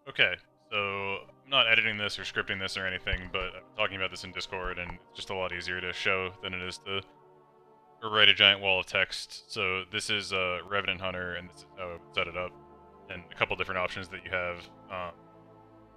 Okay, so I'm not editing this or scripting this or anything, but I'm talking about this in Discord, and it's just a lot easier to show than it is to write a giant wall of text. So this is Revenant Hunter, and this is how I would set it up, and a couple different options that you have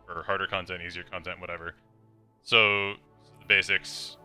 for harder content, easier content, whatever. So the basics: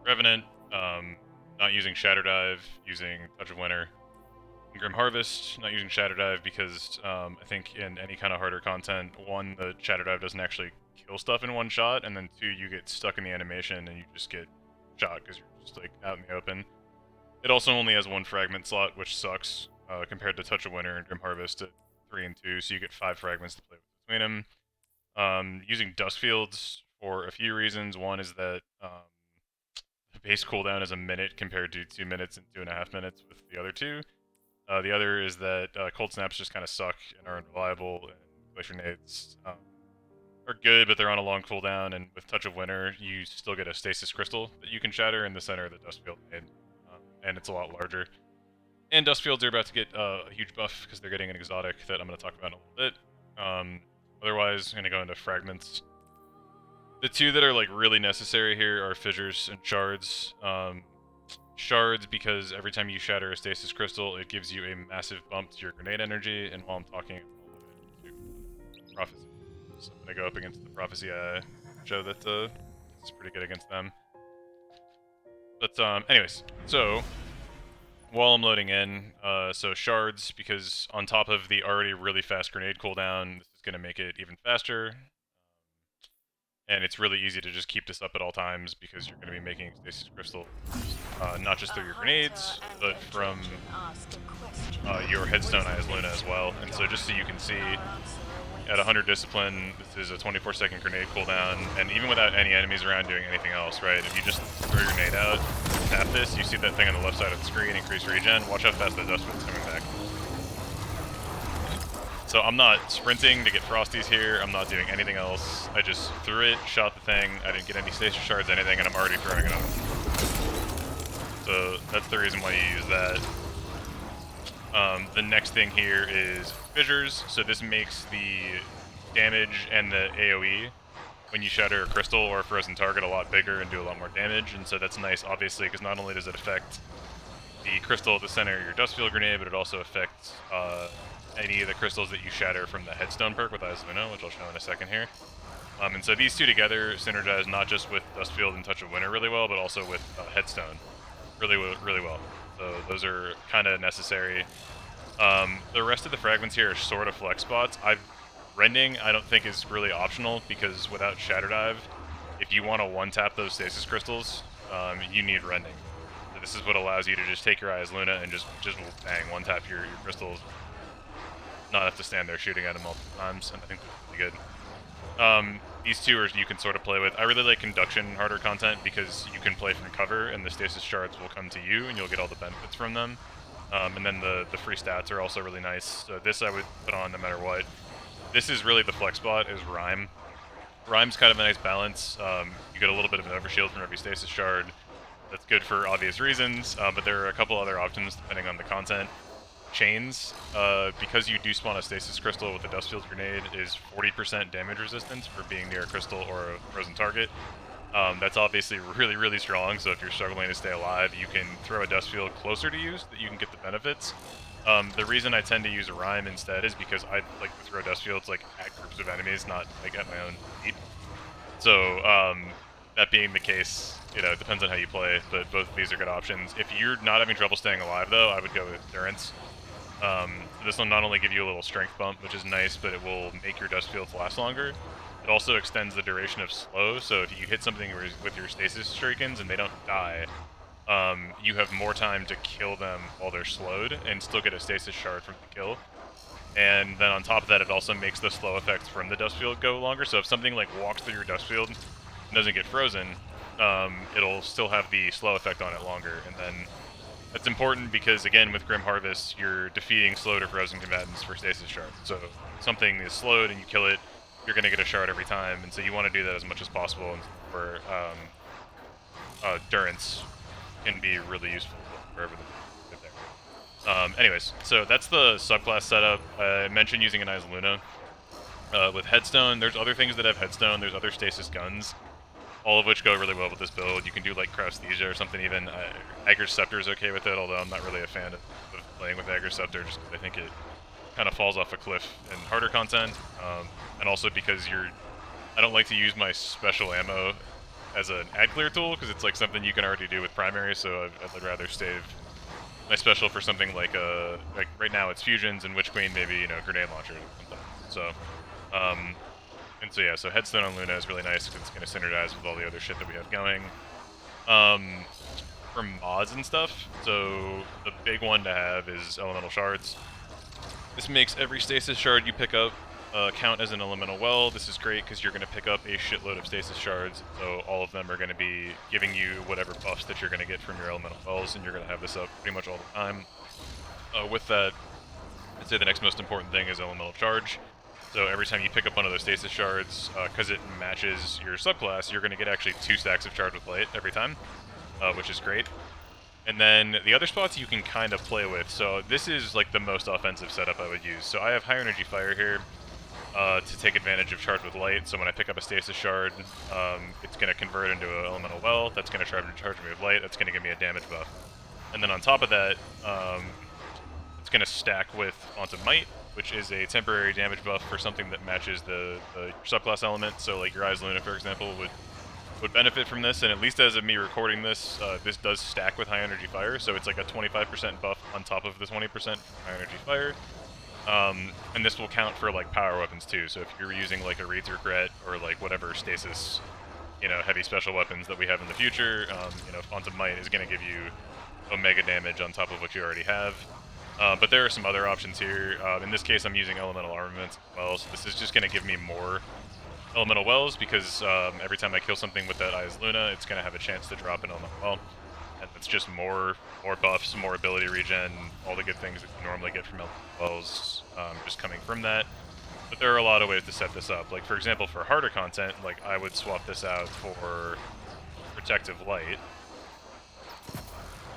Revenant, not using Shatter Dive, using Touch of Winter. Grim Harvest, not using Shatter Dive because I think in any kind of harder content, one, the Shatter Dive doesn't actually kill stuff in one shot, and then two, you get stuck in the animation and you just get shot because you're just like out in the open. It also only has one fragment slot, which sucks compared to Touch of Winter and Grim Harvest at 3 and 2, so you get 5 fragments to play with between them. Using Dust Fields for a few reasons. One is that the base cooldown is a minute compared to 2 minutes and 2.5 minutes with the other two. The other is that cold snaps just kind of suck and are unreliable, and glacier nades are good, but they're on a long cooldown. And with Touch of Winter, you still get a stasis crystal that you can shatter in the center of the dust field nade, and it's a lot larger. And dust fields are about to get a huge buff because they're getting an exotic that I'm going to talk about in a little bit. Otherwise, I'm going to go into fragments. The two that are like really necessary here are fissures and shards. Shards because every time you shatter a stasis crystal, it gives you a massive bump to your grenade energy, and while I'm talking, I'm going to into prophecy. So I'm going to go up against the prophecy show that it's pretty good against them. But anyways, so while I'm loading in, so shards, because on top of the already really fast grenade cooldown, this is going to make it even faster. And it's really easy to just keep this up at all times because you're going to be making stasis crystal not just through your grenades, but from your headstone Eyes Luna as well. And so just so you can see, at 100 discipline, this is a 24-second grenade cooldown, and even without any enemies around doing anything else, right? If you just throw your grenade out, tap this, you see that thing on the left side of the screen, increase regen, watch how fast the dust wind's coming back. So I'm not sprinting to get frosties here, I'm not doing anything else. I just threw it, shot the thing, I didn't get any stasis shards, anything, and I'm already throwing it out. So that's the reason why you use that. The next thing here is fissures, so this makes the damage and the AoE when you shatter a crystal or a frozen target a lot bigger and do a lot more damage, and so that's nice, obviously, because not only does it affect the crystal at the center of your dust field grenade, but it also affects any of the crystals that you shatter from the headstone perk with Eyes Luna, which I'll show in a second here. And so these two together synergize not just with dust field and Touch of Winter really well, but also with headstone really well. So those are kind of necessary. The rest of the fragments here are sort of flex spots. Rending I don't think is really optional because without Shatter Dive, if you want to one-tap those stasis crystals, you need rending. So this is what allows you to just take your Eyes Luna and just bang, one-tap your crystals. Not have to stand there shooting at them multiple times, and I think that's pretty good. These two are you can sort of play with. I really like Conduction harder content because you can play from cover and the stasis shards will come to you and you'll get all the benefits from them. And then the free stats are also really nice. So this I would put on no matter what. This is really the flex spot, is Rhyme. Rhyme's kind of a nice balance. You get a little bit of an overshield from every stasis shard. That's good for obvious reasons, but there are a couple other options depending on the content. Chains, because you do spawn a stasis crystal with the dust field grenade, is 40% damage resistance for being near a crystal or a frozen target. That's obviously really strong, so if you're struggling to stay alive, you can throw a dust field closer to you so that you can get the benefits. The reason I tend to use a Rhyme instead is because I like to throw dust fields like at groups of enemies, not like at my own feet. So that being the case, you know, it depends on how you play, but both of these are good options. If you're not having trouble staying alive though, I would go with Endurance. This will not only give you a little strength bump, which is nice, but it will make your dust fields last longer. It also extends the duration of slow, so if you hit something with your stasis shurikens and they don't die, you have more time to kill them while they're slowed and still get a stasis shard from the kill. And then on top of that, it also makes the slow effects from the dust field go longer, so if something like walks through your dust field and doesn't get frozen, it'll still have the slow effect on it longer, and then that's important because, again, with Grim Harvest, you're defeating slowed or frozen combatants for stasis shards. So if something is slowed and you kill it, you're going to get a shard every time, and so you want to do that as much as possible, where Durance can be really useful wherever the there. Anyways, so that's the subclass setup. I mentioned using an Eyes Luna. With Headstone, there's other things that have Headstone. There's other stasis guns, all of which go really well with this build. You can do like Crausthesia or something even. Agger's Scepter is okay with it, although I'm not really a fan of playing with Agger's Scepter just because I think it kind of falls off a cliff in harder content. And also because I don't like to use my special ammo as an ad clear tool because it's like something you can already do with primary, so I'd rather save my special for something like right now it's fusions and Witch Queen, maybe, you know, grenade launcher or something. So and so yeah, so Headstone on Luna is really nice because it's going to synergize with all the other shit that we have going. For mods and stuff, so the big one to have is elemental shards. This makes every stasis shard you pick up count as an elemental well. This is great because you're going to pick up a shitload of stasis shards, so all of them are going to be giving you whatever buffs that you're going to get from your elemental wells, and you're going to have this up pretty much all the time. With that, I'd say the next most important thing is elemental charge. So every time you pick up one of those stasis shards, because it matches your subclass, you're going to get actually 2 stacks of charge with light every time, which is great. And then the other spots you can kind of play with. So this is like the most offensive setup I would use. So I have high energy fire here to take advantage of charge with light. So when I pick up a stasis shard, it's going to convert into an elemental well. That's going to charge me with light. That's going to give me a damage buff. And then on top of that, it's going to stack with onto might, which is a temporary damage buff for something that matches the subclass element. So like your Eyes Luna, for example, would benefit from this, and at least as of me recording this, this does stack with high energy fire, so it's like a 25% buff on top of the 20% high energy fire. And this will count for like power weapons too, so if you're using like a Reed's Regret or like whatever stasis, you know, heavy special weapons that we have in the future, you know, Phantom Might is going to give you omega damage on top of what you already have. But there are some other options here. In this case, I'm using elemental armaments as well, so this is just going to give me more elemental wells because every time I kill something with that Eyes Luna, it's going to have a chance to drop an elemental well. And it's just more buffs, more ability regen, all the good things that you normally get from elemental wells just coming from that. But there are a lot of ways to set this up. Like, for example, for harder content, like I would swap this out for Protective Light.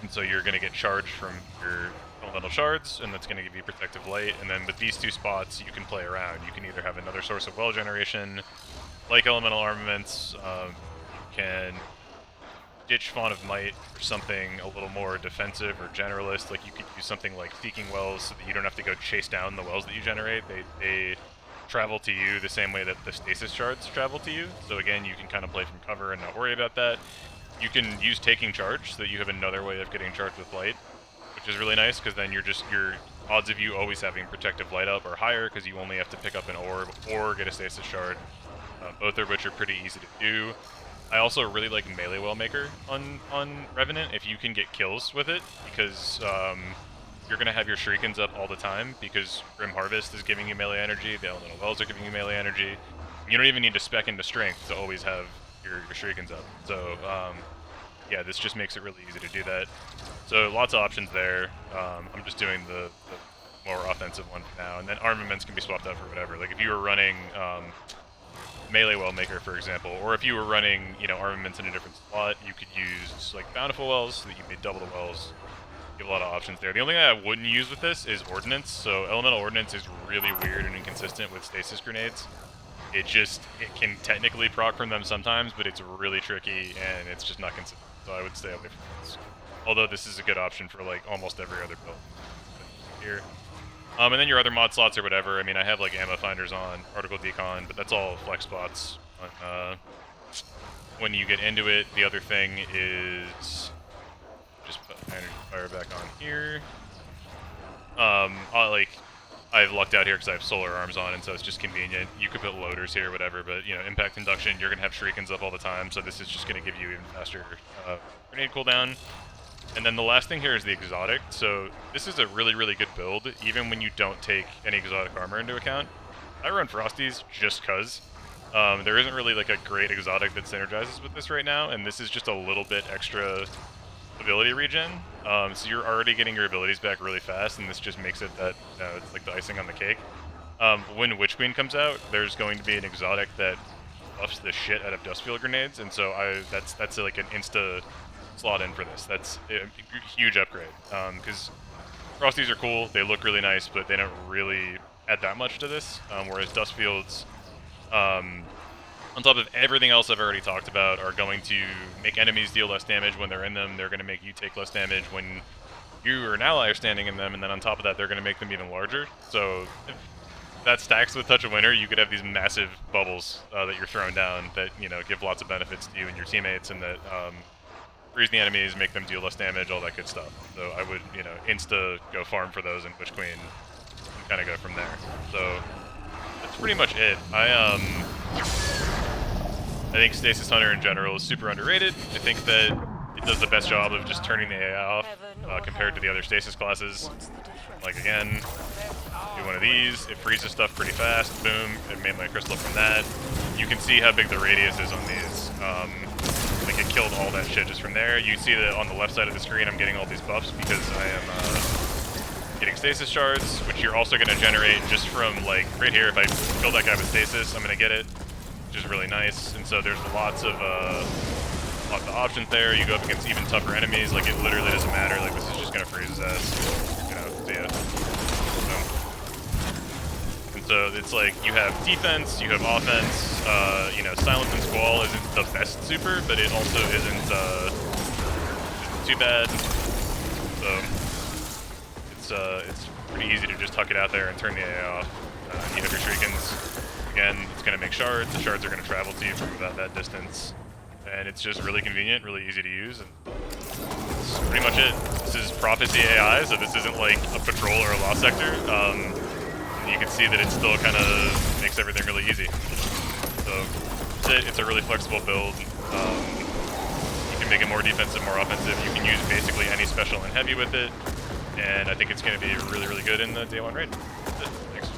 And so you're going to get charged from your elemental shards, and that's going to give you Protective Light. And then with these 2 spots, you can play around. You can either have another source of well generation, like elemental armaments. You can ditch Font of Might for something a little more defensive or generalist. Like you could use something like Seeking Wells so that you don't have to go chase down the wells that you generate. They travel to you the same way that the stasis shards travel to you. So again, you can kind of play from cover and not worry about that. You can use Taking Charge so that you have another way of getting charged with light, which is really nice because then your odds of you always having Protective Light up are higher because you only have to pick up an orb or get a stasis shard, both of which are pretty easy to do. I also really like Melee Wellmaker on Revenant if you can get kills with it, because you're going to have your Shurikens up all the time because Grim Harvest is giving you melee energy, the Elemental Wells are giving you melee energy. You don't even need to spec into Strength to always have your Shurikens up. So yeah, this just makes it really easy to do that. So lots of options there. I'm just doing the more offensive one for now, and then armaments can be swapped out for whatever. Like if you were running Melee Wellmaker, for example, or if you were running, you know, armaments in a different slot, you could use like Bountiful Wells so that you may double the wells. You have a lot of options there. The only thing I wouldn't use with this is Ordnance. So Elemental Ordnance is really weird and inconsistent with Stasis Grenades. It can technically proc from them sometimes, but it's really tricky and it's just not consistent. So I would stay away from this. Although this is a good option for like almost every other build here. And then your other mod slots or whatever. I mean, I have like ammo finders on, Article Decon, but that's all flex spots. When you get into it, the other thing is just put energy fire back on here. I've lucked out here because I have solar arms on, and so it's just convenient. You could put loaders here, whatever, but you know, impact induction, you're gonna have shurikens up all the time, so this is just gonna give you even faster grenade cooldown. And then the last thing here is the exotic. So this is a really, really good build, even when you don't take any exotic armor into account. I run Frosties just cause. There isn't really like a great exotic that synergizes with this right now, and this is just a little bit extra ability regen. So you're already getting your abilities back really fast, and this just makes it that it's like the icing on the cake. When Witch Queen comes out, there's going to be an exotic that buffs the shit out of Dustfield grenades, and so that's like an insta slot in for this. That's a huge upgrade, because Frosties are cool, they look really nice, but they don't really add that much to this, whereas dust fields, on top of everything else I've already talked about, are going to make enemies deal less damage when they're in them. They're going to make you take less damage when you or an ally are standing in them, and then on top of that, they're going to make them even larger. So if that stacks with Touch of Winter, you could have these massive bubbles that you're throwing down that, you know, give lots of benefits to you and your teammates, and that freeze the enemies, make them deal less damage, all that good stuff. So I would, you know, insta go farm for those in Witch Queen and kind of go from there. So that's pretty much it. I think Stasis Hunter in general is super underrated. I think that it does the best job of just turning the AI off compared to the other Stasis classes. Like, again, do one of these, it freezes stuff pretty fast, boom, it made my crystal from that. You can see how big the radius is on these. Like, it killed all that shit just from there. You see that on the left side of the screen I'm getting all these buffs because I am getting stasis shards, which you're also going to generate just from, like, right here. If I kill that guy with stasis, I'm going to get it, which is really nice. And so there's lots of options there. You go up against even tougher enemies, like, it literally doesn't matter. Like, this is just going to freeze his ass, you know, see ya. So it's like you have defense, you have offense. You know, Silence and Squall isn't the best super, but it also isn't too bad. So it's pretty easy to just tuck it out there and turn the AI off. You have your Shriekens. Again, it's going to make shards. The shards are going to travel to you from about that distance, and it's just really convenient, really easy to use, and that's pretty much it. This is Prophecy AI, so this isn't like a patrol or a lost sector. You can see that it still kind of makes everything really easy. So that's it. It's a really flexible build. You can make it more defensive, more offensive. You can use basically any special and heavy with it, and I think it's going to be really, really good in the day one raid. That's it. Thanks.